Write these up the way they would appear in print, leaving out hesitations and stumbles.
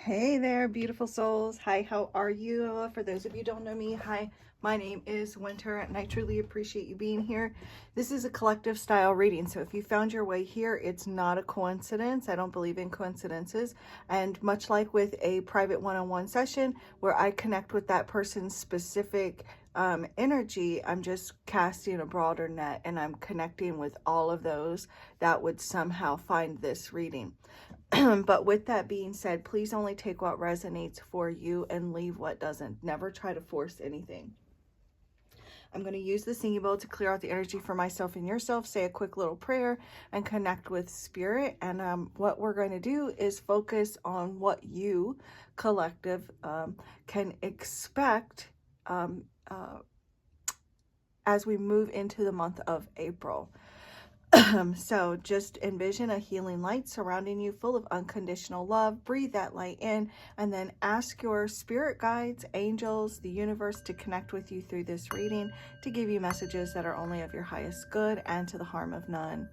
Hey there, beautiful souls. Hi, how are you? For those of you who don't know me, hi, my name is Winter, and I truly appreciate you being here. This is a collective style reading, so if you found your way here, it's not a coincidence. I don't believe in coincidences. And much like with a private one-on-one session where I connect with that person's specific energy, I'm just casting a broader net and I'm connecting with all of those that would somehow find this reading. But with that being said, please only take what resonates for you and leave what doesn't. Never try to force anything. I'm going to use the singing bowl to clear out the energy for myself and yourself, say a quick little prayer, and connect with spirit. And what we're going to do is focus on what you, collective, can expect as we move into the month of April. So just envision a healing light surrounding you full of unconditional love. Breathe that light in and then ask your spirit guides, angels, the universe to connect with you through this reading to give you messages that are only of your highest good and to the harm of none.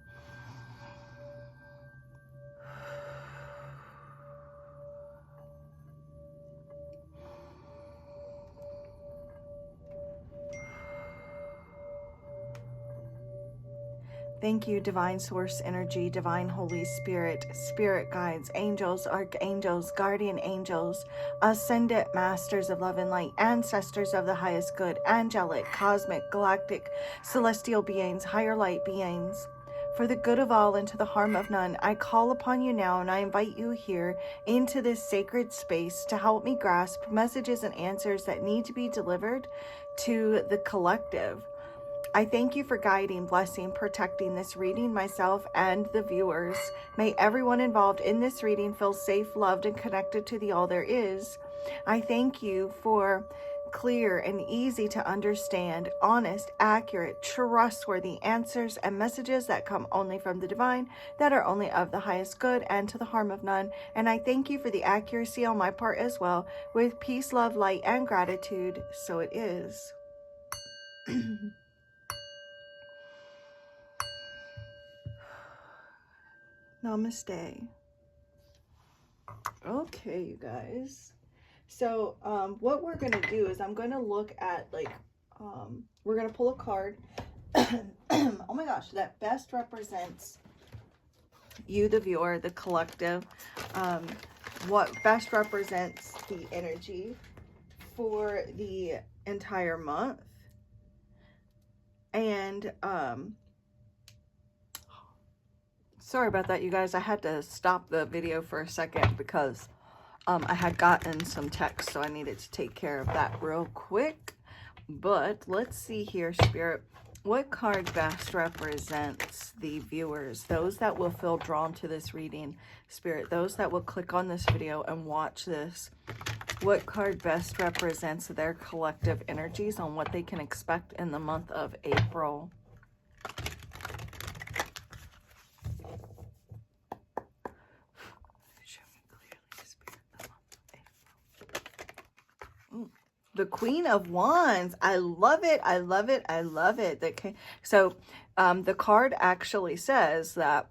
Thank you, Divine Source Energy, Divine Holy Spirit, Spirit Guides, Angels, Archangels, Guardian Angels, Ascendant Masters of Love and Light, Ancestors of the Highest Good, Angelic, Cosmic, Galactic, Celestial Beings, Higher Light Beings. For the good of all and to the harm of none, I call upon you now and I invite you here into this sacred space to help me grasp messages and answers that need to be delivered to the collective. I thank you for guiding, blessing, protecting this reading, myself, and the viewers. May everyone involved in this reading feel safe, loved, and connected to the all there is. I thank you for clear and easy to understand, honest, accurate, trustworthy answers and messages that come only from the divine, that are only of the highest good and to the harm of none. And I thank you for the accuracy on my part as well. With peace, love, light, and gratitude, so it is. Namaste. Okay, you guys. So what we're going to do is I'm going to look at we're going to pull a card. Oh my gosh, that best represents you, the viewer, the collective. What best represents the energy for the entire month. And sorry about that, you guys. I had to stop the video for a second because I had gotten some text, so I needed to take care of that real quick. But let's see here, Spirit. What card best represents the viewers? Those that will feel drawn to this reading, Spirit. Those that will click on this video and watch this. What card best represents their collective energies on what they can expect in the month of April? The Queen of Wands. I love it. I love it. I love it. So the card actually says that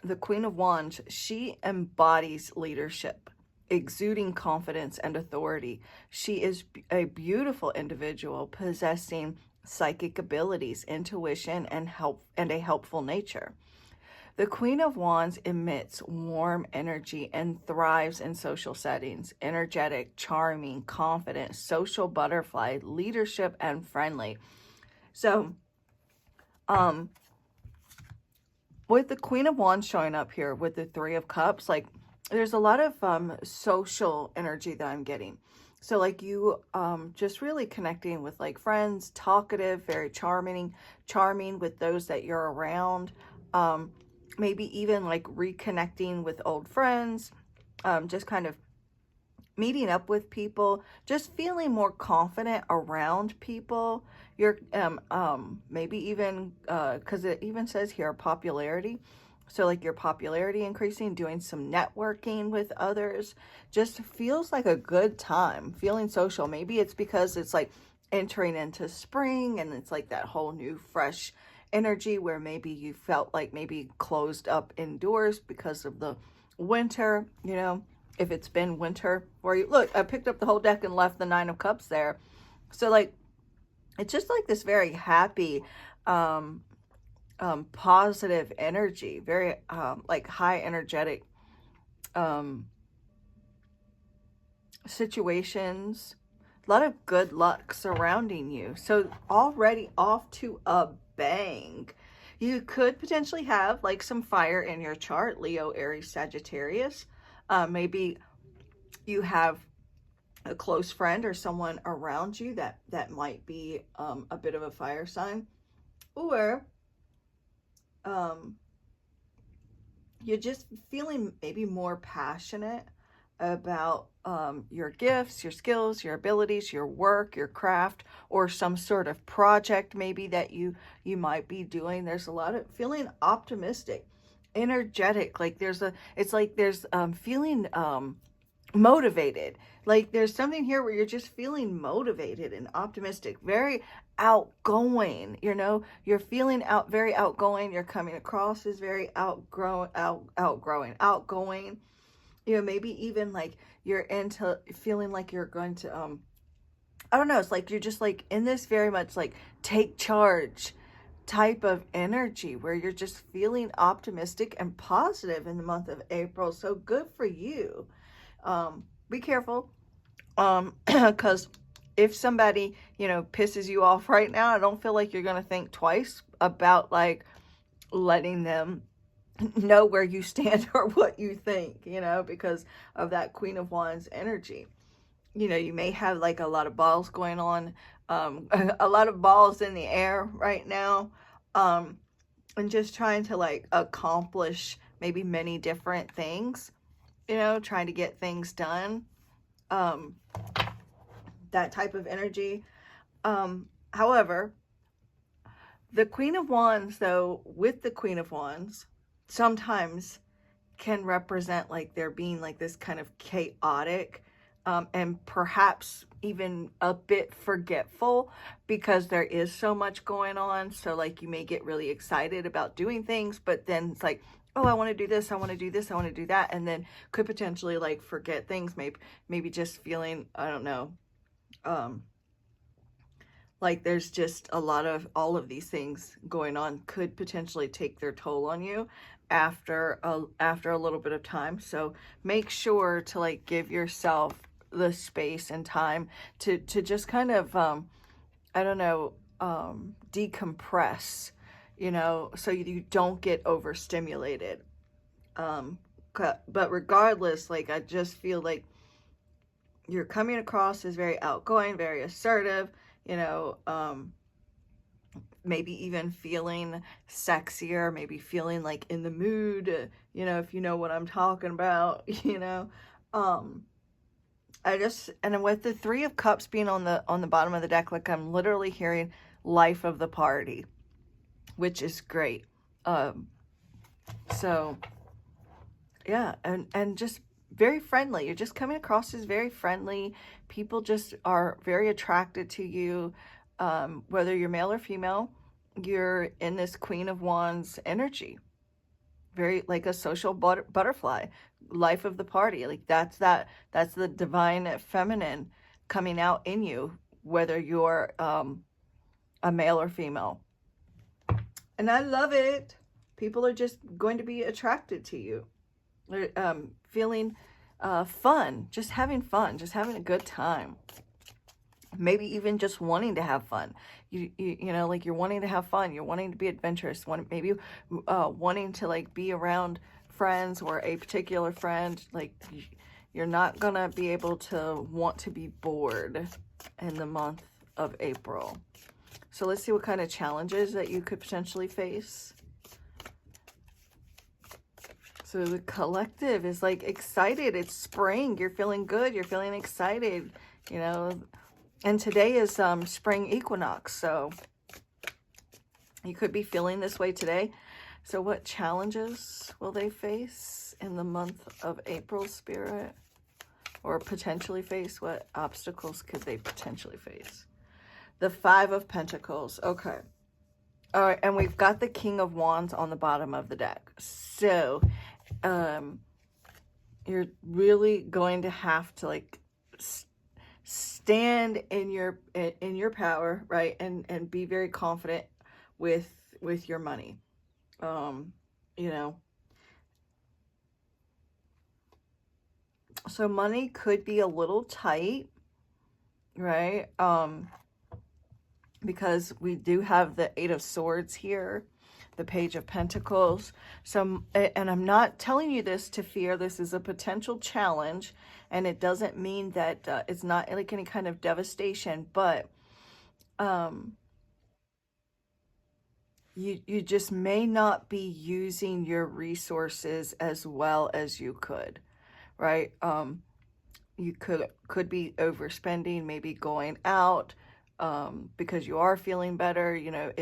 the Queen of Wands, she embodies leadership, exuding confidence and authority. She is a beautiful individual possessing psychic abilities, intuition, and a helpful nature. The Queen of Wands emits warm energy and thrives in social settings. Energetic, charming, confident, social butterfly, leadership, and friendly. So, with the Queen of Wands showing up here with the Three of Cups, like there's a lot of social energy that I'm getting. So like you just really connecting with like friends, talkative, very charming with those that you're around. Maybe even like reconnecting with old friends, just kind of meeting up with people, just feeling more confident around people. You're maybe even because it even says here popularity, so like your popularity increasing, doing some networking with others, just feels like a good time, feeling social. Maybe it's because it's like entering into spring and it's like that whole new fresh energy where maybe you felt like maybe closed up indoors because of the winter, you know. if it's been winter for you. Look, I picked up the whole deck and left the Nine of Cups there. So like, it's just like this very happy, positive energy, very like high energetic situations, a lot of good luck surrounding you. So already off to a bang. You could potentially have like some fire in your chart, Leo, Aries, Sagittarius. Maybe you have a close friend or someone around you that might be a bit of a fire sign, or you're just feeling maybe more passionate about your gifts, your skills, your abilities, your work, your craft, or some sort of project maybe that you might be doing. There's a lot of feeling optimistic, energetic, like it's like there's feeling motivated. Like there's something here where you're just feeling motivated and optimistic, very outgoing, you know, you're feeling very outgoing. You're coming across as very outgoing, you know, maybe even like you're into feeling like you're going to, I don't know, it's like you're just like in this very much like take charge type of energy where you're just feeling optimistic and positive in the month of April. So good for you. Be careful, because if somebody, you know, pisses you off right now, I don't feel like you're going to think twice about like letting them know where you stand or what you think, you know, because of that Queen of Wands energy. You know, you may have like a lot of balls going on, a lot of balls in the air right now, and just trying to like accomplish maybe many different things, you know, trying to get things done, that type of energy. However, the Queen of Wands, though, with the Queen of Wands, sometimes can represent like there being like this kind of chaotic, and perhaps even a bit forgetful, because there is so much going on. So like you may get really excited about doing things, but then it's like, oh, I want to do this, I want to do this, I want to do that, and then could potentially like forget things, maybe just feeling, I don't know, like there's just a lot of all of these things going on could potentially take their toll on you after a little bit of time. So make sure to like give yourself the space and time to just kind of I don't know, decompress, you know, so you don't get overstimulated. But regardless, like I just feel like you're coming across as very outgoing, very assertive, you know, maybe even feeling sexier, maybe feeling like in the mood, you know, if you know what I'm talking about, you know. And with the Three of Cups being on the bottom of the deck, like I'm literally hearing life of the party, which is great. So yeah, and just very friendly. You're just coming across as very friendly. People just are very attracted to you, whether you're male or female. You're in this Queen of Wands energy, very like a social butterfly, life of the party. Like that's the divine feminine coming out in you, whether you're a male or female. And I love it. People are just going to be attracted to you. Feeling fun, just having a good time. Maybe even just wanting to have fun. You know, like you're wanting to have fun. You're wanting to be adventurous. Maybe wanting to like be around friends or a particular friend. Like you're not gonna be able to want to be bored in the month of April. So let's see what kind of challenges that you could potentially face. So the collective is like excited. It's spring. You're feeling good. You're feeling excited, you know. And today is spring equinox. So you could be feeling this way today. So what challenges will they face in the month of April, Spirit? Or potentially face? What obstacles could they potentially face? The Five of Pentacles. Okay. All right. And we've got the King of Wands on the bottom of the deck. So you're really going to have to like stand in your power, right? And be very confident with your money. You know, so money could be a little tight, right? Because we do have the Eight of Swords here, the Page of Pentacles. So, and I'm not telling you this to fear. This is a potential challenge, and it doesn't mean that it's not like any kind of devastation, but you just may not be using your resources as well as you could, right? You could be overspending, maybe going out because you are feeling better. You know,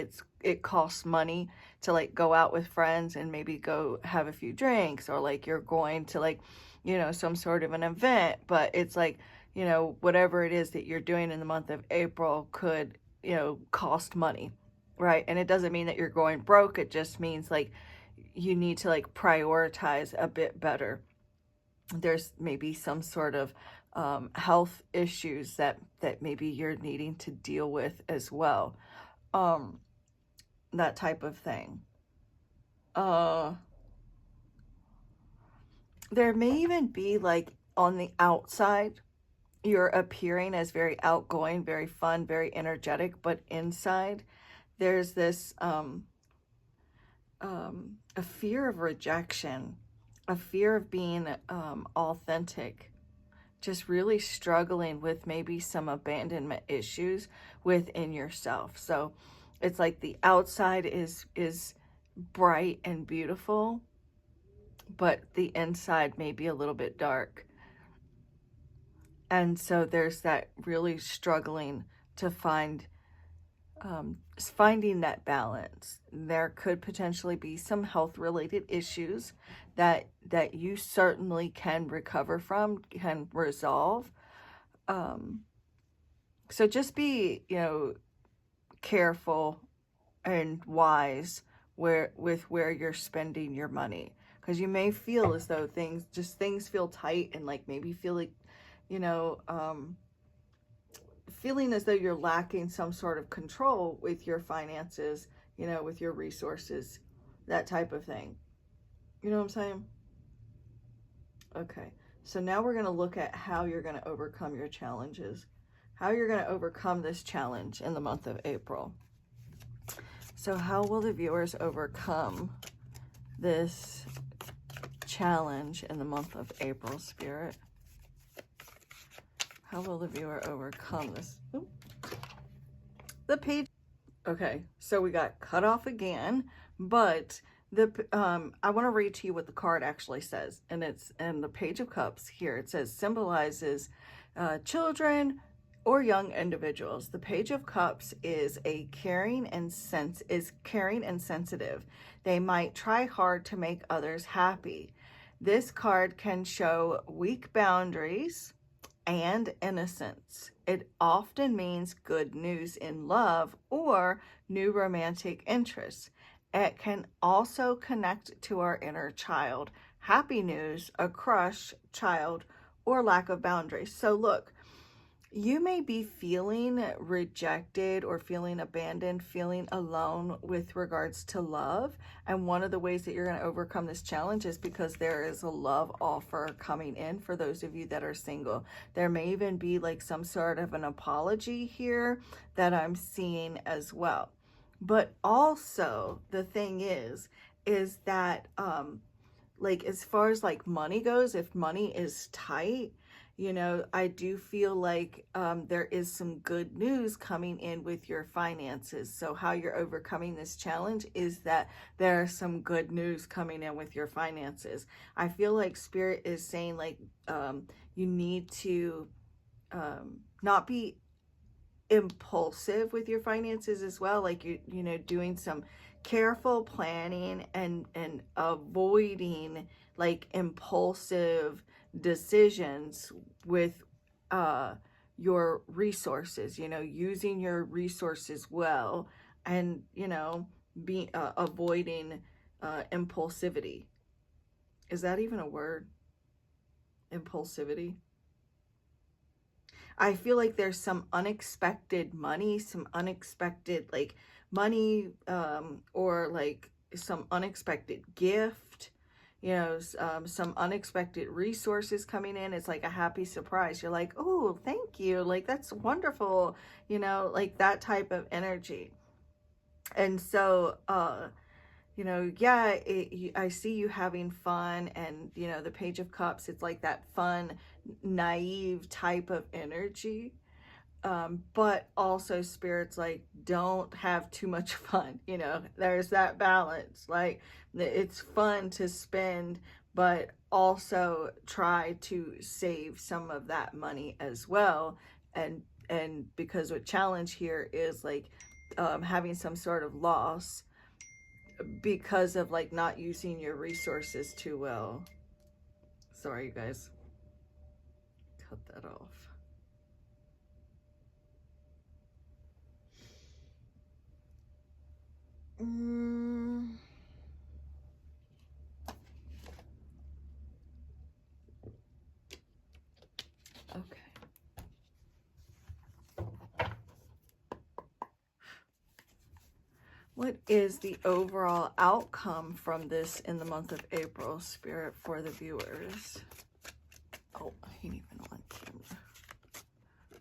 it costs money to like go out with friends and maybe go have a few drinks, or like you're going to like, you know, some sort of an event, but it's like, you know, whatever it is that you're doing in the month of April could, you know, cost money, right? And it doesn't mean that you're going broke. It just means like you need to like prioritize a bit better. There's maybe some sort of health issues that maybe you're needing to deal with as well. That type of thing. There may even be like on the outside, you're appearing as very outgoing, very fun, very energetic, but inside there's this a fear of rejection, a fear of being authentic, just really struggling with maybe some abandonment issues within yourself. So it's like the outside is bright and beautiful, but the inside may be a little bit dark. And so there's that really struggling to finding that balance. There could potentially be some health related issues that you certainly can recover from, can resolve. So just be, you know, careful and wise where you're spending your money, because you may feel as though things feel tight, and like maybe feel like, you know, feeling as though you're lacking some sort of control with your finances, you know, with your resources, that type of thing. You know what I'm saying? Okay. So now we're going to look at how you're going to overcome your challenges, how you're going to overcome this challenge in the month of April. So how will the viewers overcome this challenge in the month of April, Spirit? How will the viewer overcome this? Ooh. The page. Okay, so we got cut off again, but I want to read to you what the card actually says, and it's in the Page of Cups here. It says symbolizes children or young individuals. The Page of Cups is caring and sensitive. They might try hard to make others happy. This card can show weak boundaries and innocence. It often means good news in love or new romantic interests. It can also connect to our inner child, happy news, a crush, child, or lack of boundaries. So look, you may be feeling rejected or feeling abandoned, feeling alone with regards to love. And one of the ways that you're going to overcome this challenge is because there is a love offer coming in for those of you that are single. There may even be like some sort of an apology here that I'm seeing as well. But also the thing is that like as far as like money goes, if money is tight, you know, I do feel like there is some good news coming in with your finances. So how you're overcoming this challenge is that there are some good news coming in with your finances. I feel like Spirit is saying like you need to not be impulsive with your finances as well. Like you know, doing some careful planning and avoiding like impulsive decisions with your resources, you know, using your resources well, and you know, avoiding impulsivity. Is that even a word? impulsivity. I feel like there's some unexpected money, some unexpected like money, or like some unexpected gift, you know, some unexpected resources coming in. It's like a happy surprise. You're like, oh, thank you. Like, that's wonderful, you know, like that type of energy. And so, you know, yeah, I see you having fun, and, you know, the Page of Cups, it's like that fun, naive type of energy. But also Spirit's like, don't have too much fun, you know, there's that balance. Like, it's fun to spend, but also try to save some of that money as well. And because what challenge here is like, having some sort of loss because of like not using your resources too well. Sorry, you guys. Cut that off. Okay. What is the overall outcome from this in the month of April, Spirit, for the viewers? Oh, he didn't even want camera.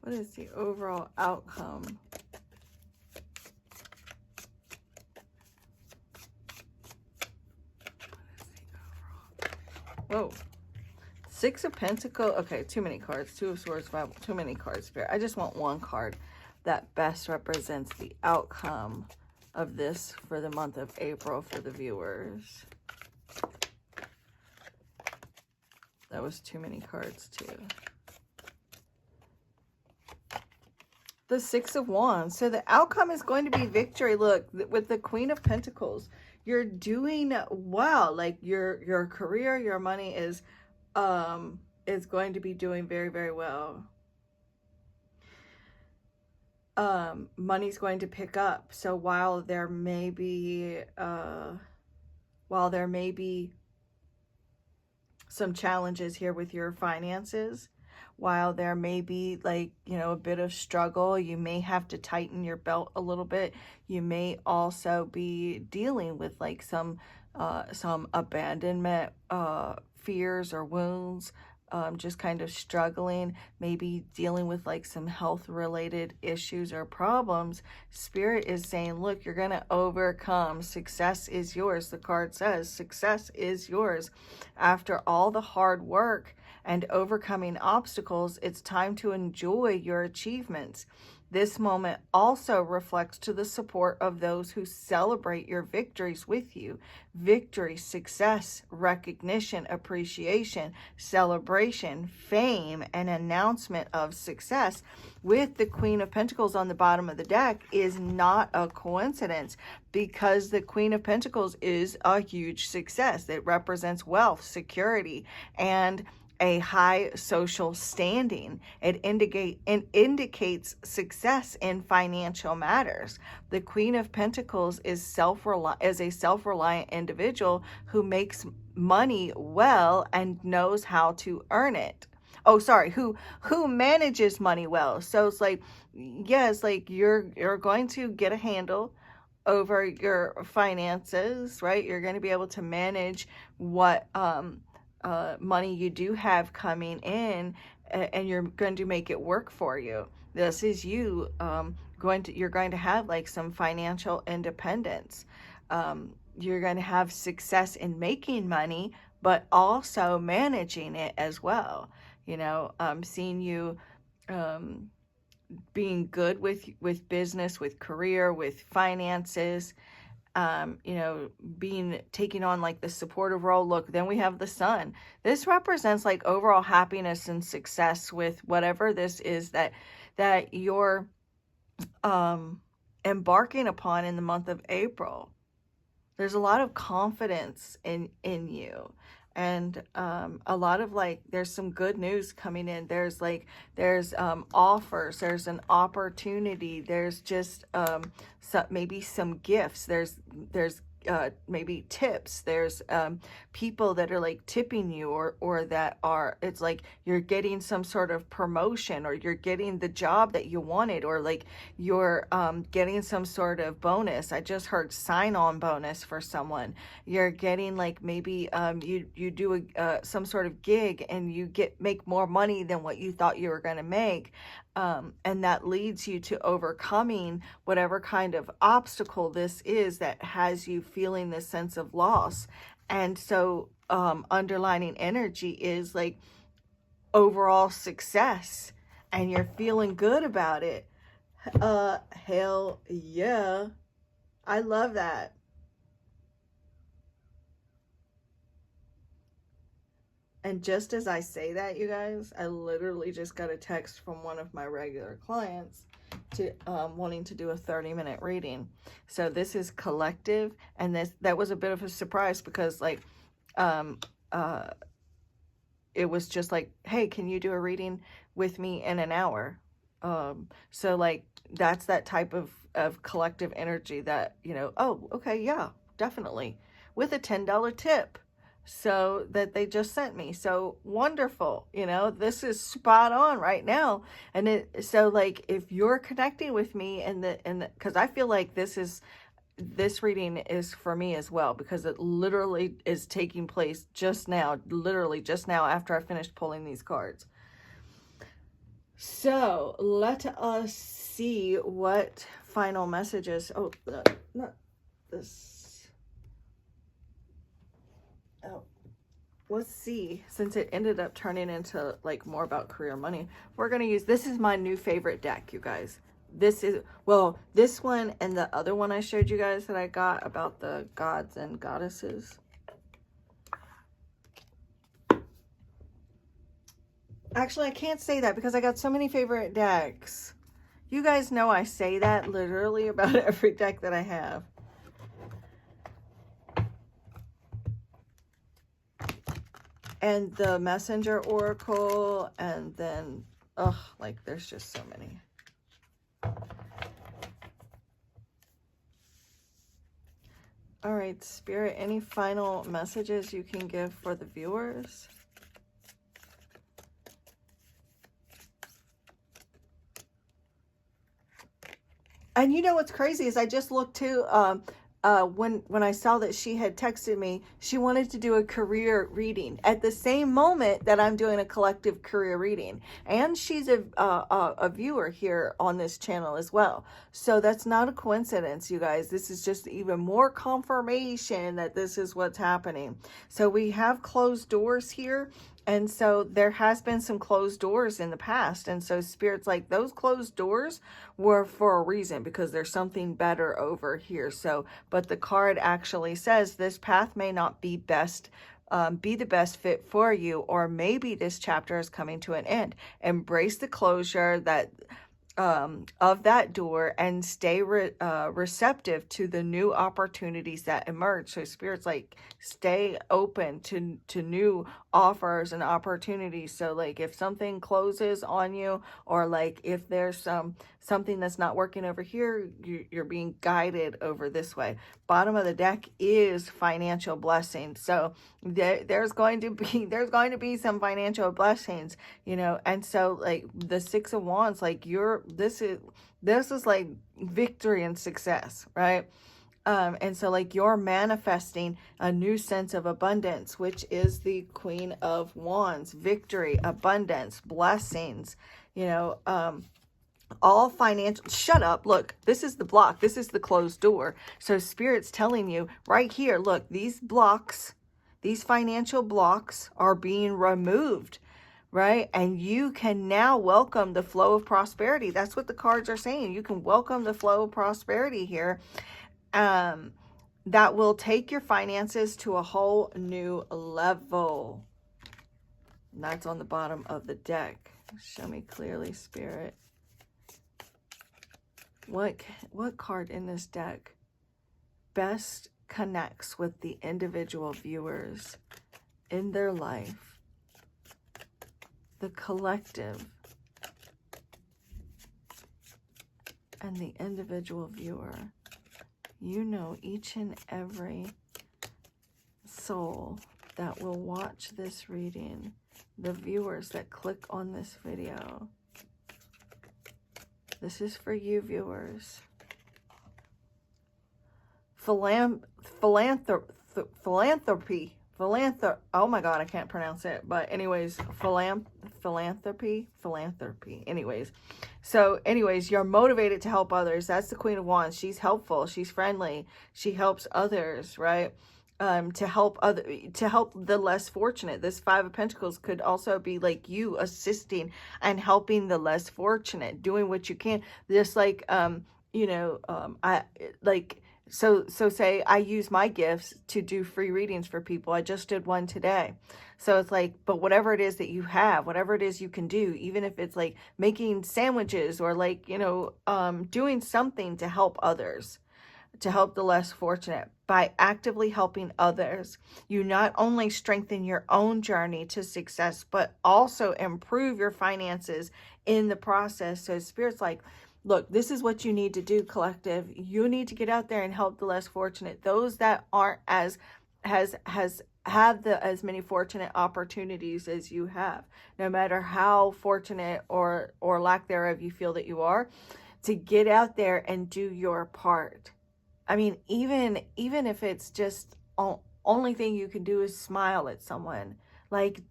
What is the overall outcome? Whoa. Six of Pentacles. Okay, too many cards. Two of Swords, five, too many cards, Spirit. I just want one card that best represents the outcome of this for the month of April for the viewers. That was too many cards too. The Six of Wands. So the outcome is going to be victory. Look, with the Queen of Pentacles, you're doing well. Like your career, your money is going to be doing very, very well. Money's going to pick up. So while there may be some challenges here with your finances, while there may be like, you know, a bit of struggle, you may have to tighten your belt a little bit. You may also be dealing with like some abandonment fears or wounds, just kind of struggling, maybe dealing with like some health related issues or problems. Spirit is saying, look, you're going to overcome. Success is yours. The card says success is yours. After all the hard work and overcoming obstacles, it's time to enjoy your achievements. This moment also reflects to the support of those who celebrate your victories with you. Victory, success, recognition, appreciation, celebration, fame, and announcement of success with the Queen of Pentacles on the bottom of the deck is not a coincidence, because the Queen of Pentacles is a huge success. It represents wealth, security, and a high social standing. It indicates success in financial matters. The Queen of Pentacles is a self-reliant individual who makes money well and knows how to earn it. Oh, sorry, who manages money well. So it's like, yes, like you're going to get a handle over your finances, right? You're going to be able to manage what money you do have coming in, and you're going to make it work for you. This is you you're going to have like some financial independence. You're going to have success in making money, but also managing it as well. You know, seeing you being good with business, with career, with finances. You know, taking on like the supportive role. Look, then we have the Sun. This represents like overall happiness and success with whatever this is that you're embarking upon in the month of April. There's a lot of confidence in you. And a lot of like, there's some good news coming in. There's offers, there's an opportunity, there's just maybe some gifts, there's maybe tips. There's people that are like tipping you, or that are, it's like you're getting some sort of promotion, or you're getting the job that you wanted, or like you're getting some sort of bonus. I just heard sign-on bonus for someone. You're getting like maybe you do some sort of gig and you make more money than what you thought you were going to make. And that leads you to overcoming whatever kind of obstacle this is that has you feeling this sense of loss. And so underlining energy is like overall success, and you're feeling good about it. Hell yeah. I love that. And just as I say that, you guys, I literally just got a text from one of my regular clients to wanting to do a 30-minute reading. So this is collective, and that was a bit of a surprise, because like it was just like, hey, can you do a reading with me in an hour? So like that's that type of collective energy that, you know, oh, okay, yeah, definitely, with a $10 tip. So that they just sent me. So wonderful. You know, this is spot on right now. And so like, if you're connecting with me cause I feel like this reading is for me as well, because it literally is taking place literally just now after I finished pulling these cards. So let us see what final messages. Oh, not this. Oh, let's see. Since it ended up turning into like more about career money, we're going to use, this is my new favorite deck, you guys. This is, well, this one and the other one I showed you guys that I got about the gods and goddesses. Actually, I can't say that because I got so many favorite decks. You guys know I say that literally about every deck that I have. And the Messenger Oracle, and then, like there's just so many. All right, Spirit, any final messages you can give for the viewers? And you know what's crazy is I just looked too, when I saw that she had texted me, she wanted to do a career reading at the same moment that I'm doing a collective career reading. And she's a viewer here on this channel as well. So that's not a coincidence, you guys. This is just even more confirmation that this is what's happening. So we have closed doors here. And so there has been some closed doors in the past. And so Spirit's like, those closed doors were for a reason, because there's something better over here. So, but the card actually says this path may not be the best fit for you, or maybe this chapter is coming to an end. Embrace the closure of that door and stay receptive to the new opportunities that emerge. So Spirit's like, stay open to new offers and opportunities. So like if something closes on you, or like if there's something that's not working over here, you're being guided over this way. Bottom of the deck is financial blessings. So there's going to be some financial blessings, you know. And so like the Six of Wands, like this is like victory and success, right? And so like you're manifesting a new sense of abundance, which is the Queen of Wands, victory, abundance, blessings, you know, all financial. Shut up. Look, this is the block. This is the closed door. So Spirit's telling you right here, look, these blocks, these financial blocks are being removed, right? And you can now welcome the flow of prosperity. That's what the cards are saying. You can welcome the flow of prosperity here. That will take your finances to a whole new level. And that's on the bottom of the deck. Show me clearly, Spirit. What card in this deck best connects with the individual viewers in their life? The collective and the individual viewer you know each and every soul that will watch this reading, the viewers that click on this video. This is for you, viewers. Philanthropy. Oh my God, I can't pronounce it. But anyways, philanthropy. Anyways. So anyways, you're motivated to help others. That's the Queen of Wands. She's helpful. She's friendly. She helps others, right? To help the less fortunate. This Five of Pentacles could also be like you assisting and helping the less fortunate, doing what you can. Just like, So say I use my gifts to do free readings for people. I just did one today. So it's like, but whatever it is that you have, whatever it is you can do, even if it's like making sandwiches or like, doing something to help others, to help the less fortunate. By actively helping others, you not only strengthen your own journey to success, but also improve your finances in the process. So Spirit's like, look, this is what you need to do, collective. You need to get out there and help the less fortunate. Those that aren't as as many fortunate opportunities as you have, no matter how fortunate or lack thereof you feel that you are, to get out there and do your part. I mean, even if it's just only thing you can do is smile at someone. Like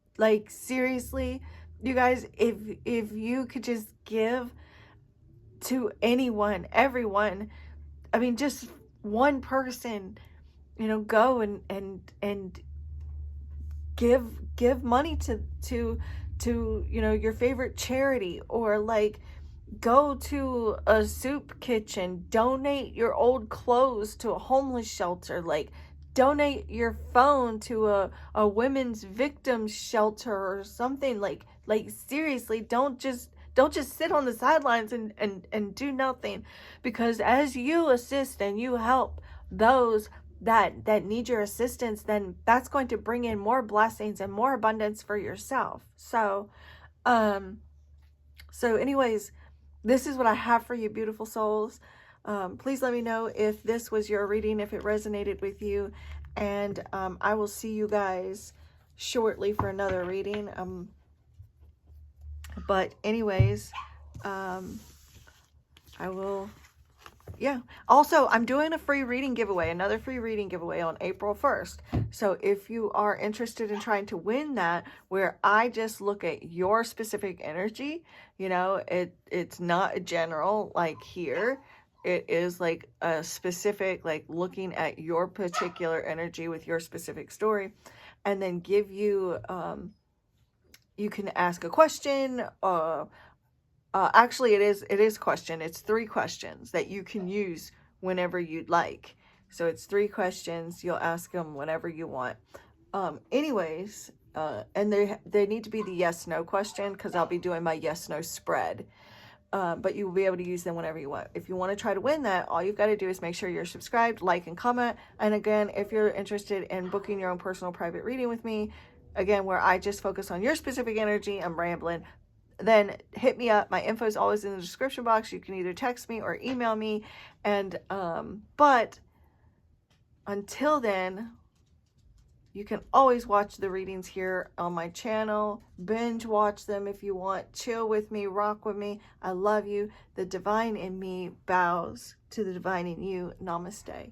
seriously, you guys, if you could just give to anyone, everyone, I mean, just one person, go and give money to your favorite charity, or like go to a soup kitchen, donate your old clothes to a homeless shelter, like donate your phone to a women's victims shelter or something. Like seriously, don't just sit on the sidelines and do nothing, because as you assist and you help those that need your assistance, then that's going to bring in more blessings and more abundance for yourself. So anyways, this is what I have for you, beautiful souls. Please let me know if this was your reading, if it resonated with you, and I will see you guys shortly for another reading. But anyways, I will, yeah. Also, I'm doing a free reading giveaway, another free reading giveaway on April 1st. So if you are interested in trying to win that, where I just look at your specific energy, it's not a general like here. It is like a specific, like looking at your particular energy with your specific story, and then give you, you can ask a question. Actually, it is question. It's 3 questions that you can use whenever you'd like. So it's 3 questions. You'll ask them whenever you want. Anyways, and they need to be the yes/no question, because I'll be doing my yes/no spread. But you will be able to use them whenever you want. If you want to try to win that, all you've got to do is make sure you're subscribed, like, and comment. And again, if you're interested in booking your own personal private reading with me, again, where I just focus on your specific energy, I'm rambling, then hit me up. My info is always in the description box. You can either text me or email me. And but until then, you can always watch the readings here on my channel. Binge watch them if you want. Chill with me, rock with me. I love you. The divine in me bows to the divine in you. Namaste.